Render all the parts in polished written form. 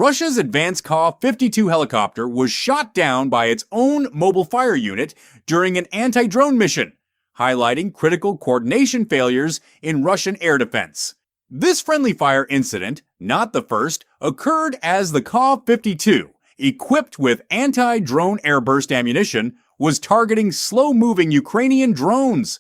Russia's advanced Ka-52 helicopter was shot down by its own mobile fire unit during an anti-drone mission, highlighting critical coordination failures in Russian air defense. This friendly fire incident, not the first, occurred as the Ka-52, equipped with anti-drone airburst ammunition, was targeting slow-moving Ukrainian drones.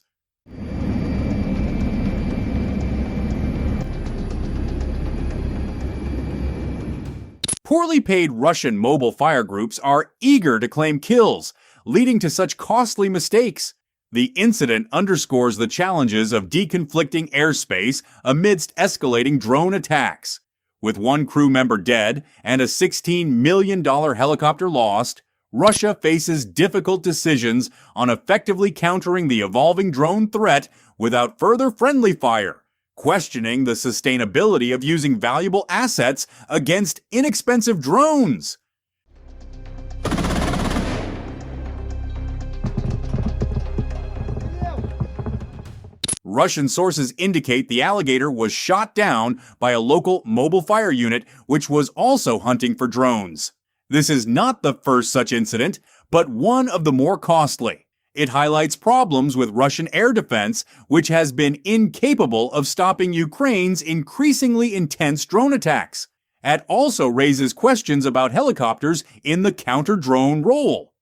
Poorly paid Russian mobile fire groups are eager to claim kills, leading to such costly mistakes. The incident underscores the challenges of deconflicting airspace amidst escalating drone attacks. With one crew member dead and a $16 million helicopter lost, Russia faces difficult decisions on effectively countering the evolving drone threat without further friendly fire, questioning the sustainability of using valuable assets against inexpensive drones. Russian sources indicate the Alligator was shot down by a local mobile fire unit which was also hunting for drones. This is not the first such incident, but one of the more costly. It highlights problems with Russian air defense, which has been incapable of stopping Ukraine's increasingly intense drone attacks. It also raises questions about helicopters in the counter-drone role.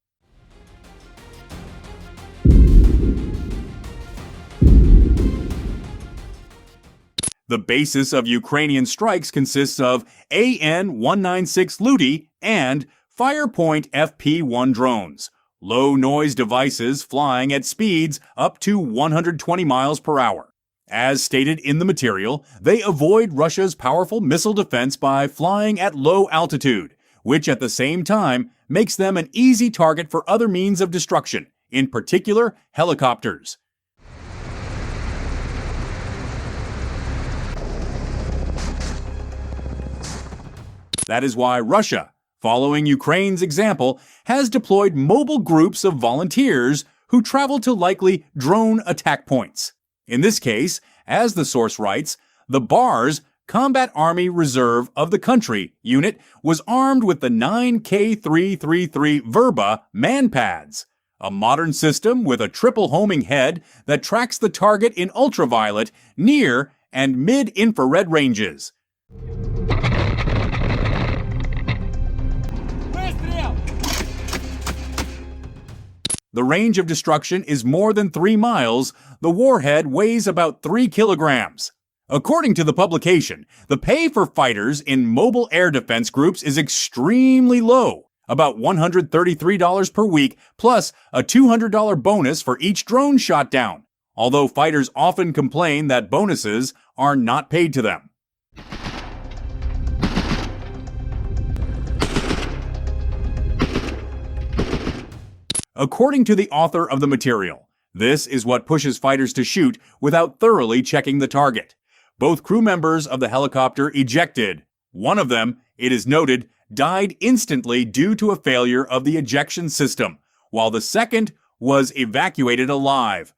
The basis of Ukrainian strikes consists of AN-196 Luty and Firepoint FP-1 drones, low-noise devices flying at speeds up to 120 miles per hour. As stated in the material, they avoid Russia's powerful missile defense by flying at low altitude, which at the same time makes them an easy target for other means of destruction, in particular helicopters. That is why Russia, following Ukraine's example, has deployed mobile groups of volunteers who travel to likely drone attack points. In this case, as the source writes, the BARS, Combat Army Reserve of the Country unit, was armed with the 9K333 Verba man-pads, a modern system with a triple homing head that tracks the target in ultraviolet, near, and mid-infrared ranges. The range of destruction is more than 3 miles. The warhead weighs about 3 kilograms. According to the publication, the pay for fighters in mobile air defense groups is extremely low, about $133 per week, plus a $200 bonus for each drone shot down, although fighters often complain that bonuses are not paid to them. According to the author of the material, this is what pushes fighters to shoot without thoroughly checking the target. Both crew members of the helicopter ejected. One of them, it is noted, died instantly due to a failure of the ejection system, while the second was evacuated alive.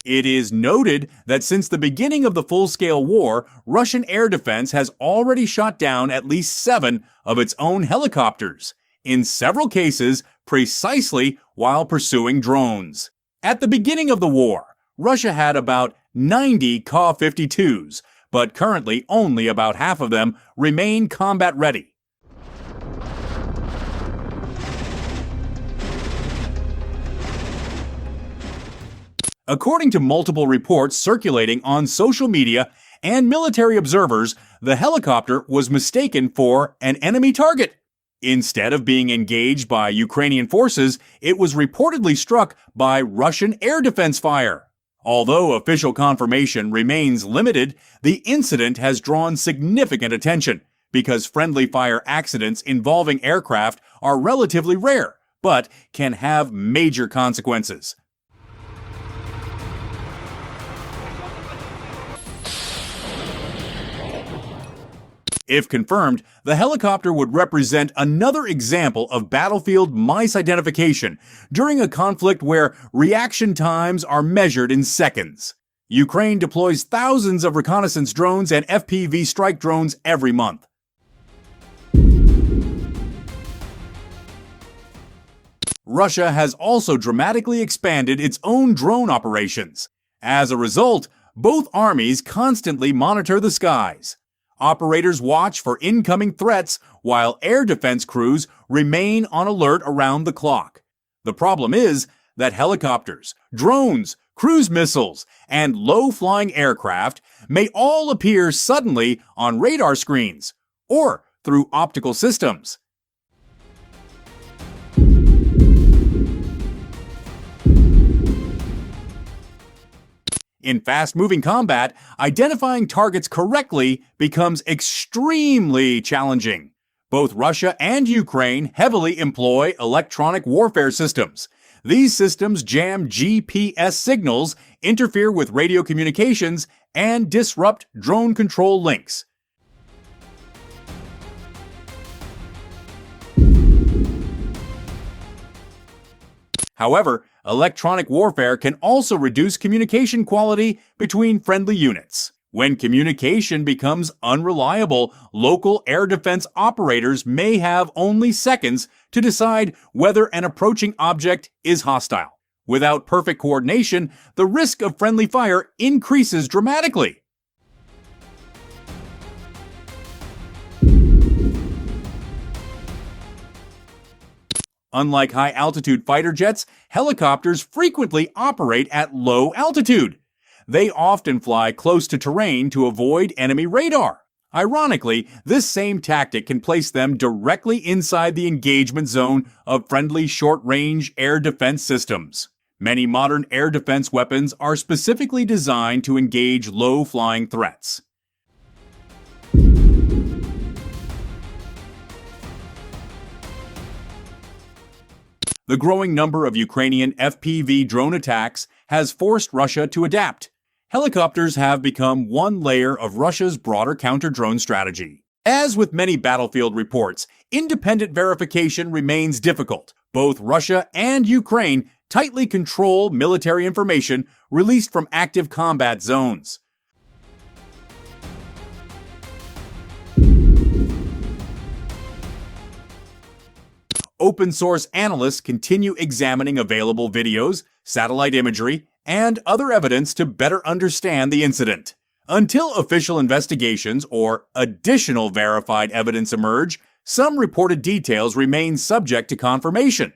It is noted that since the beginning of the full-scale war, Russian air defense has already shot down at least 7 of its own helicopters, in several cases precisely while pursuing drones. At the beginning of the war, Russia had about 90 Ka-52s, but currently only about half of them remain combat-ready. According to multiple reports circulating on social media and military observers, the helicopter was mistaken for an enemy target. Instead of being engaged by Ukrainian forces, it was reportedly struck by Russian air defense fire. Although official confirmation remains limited, the incident has drawn significant attention because friendly fire accidents involving aircraft are relatively rare, but can have major consequences. If confirmed, the helicopter would represent another example of battlefield misidentification during a conflict where reaction times are measured in seconds. Ukraine deploys thousands of reconnaissance drones and FPV strike drones every month. Russia has also dramatically expanded its own drone operations. As a result, both armies constantly monitor the skies. Operators watch for incoming threats while air defense crews remain on alert around the clock. The problem is that helicopters, drones, cruise missiles, and low-flying aircraft may all appear suddenly on radar screens or through optical systems. In fast-moving combat, identifying targets correctly becomes extremely challenging. Both Russia and Ukraine heavily employ electronic warfare systems. These systems jam GPS signals, interfere with radio communications, and disrupt drone control links. However, electronic warfare can also reduce communication quality between friendly units. When communication becomes unreliable, local air defense operators may have only seconds to decide whether an approaching object is hostile. Without perfect coordination, the risk of friendly fire increases dramatically. Unlike high-altitude fighter jets, helicopters frequently operate at low altitude. They often fly close to terrain to avoid enemy radar. Ironically, this same tactic can place them directly inside the engagement zone of friendly short-range air defense systems. Many modern air defense weapons are specifically designed to engage low-flying threats. The growing number of Ukrainian FPV drone attacks has forced Russia to adapt. Helicopters have become one layer of Russia's broader counter-drone strategy. As with many battlefield reports, independent verification remains difficult. Both Russia and Ukraine tightly control military information released from active combat zones. Open-source analysts continue examining available videos, satellite imagery, and other evidence to better understand the incident. Until official investigations or additional verified evidence emerge, some reported details remain subject to confirmation.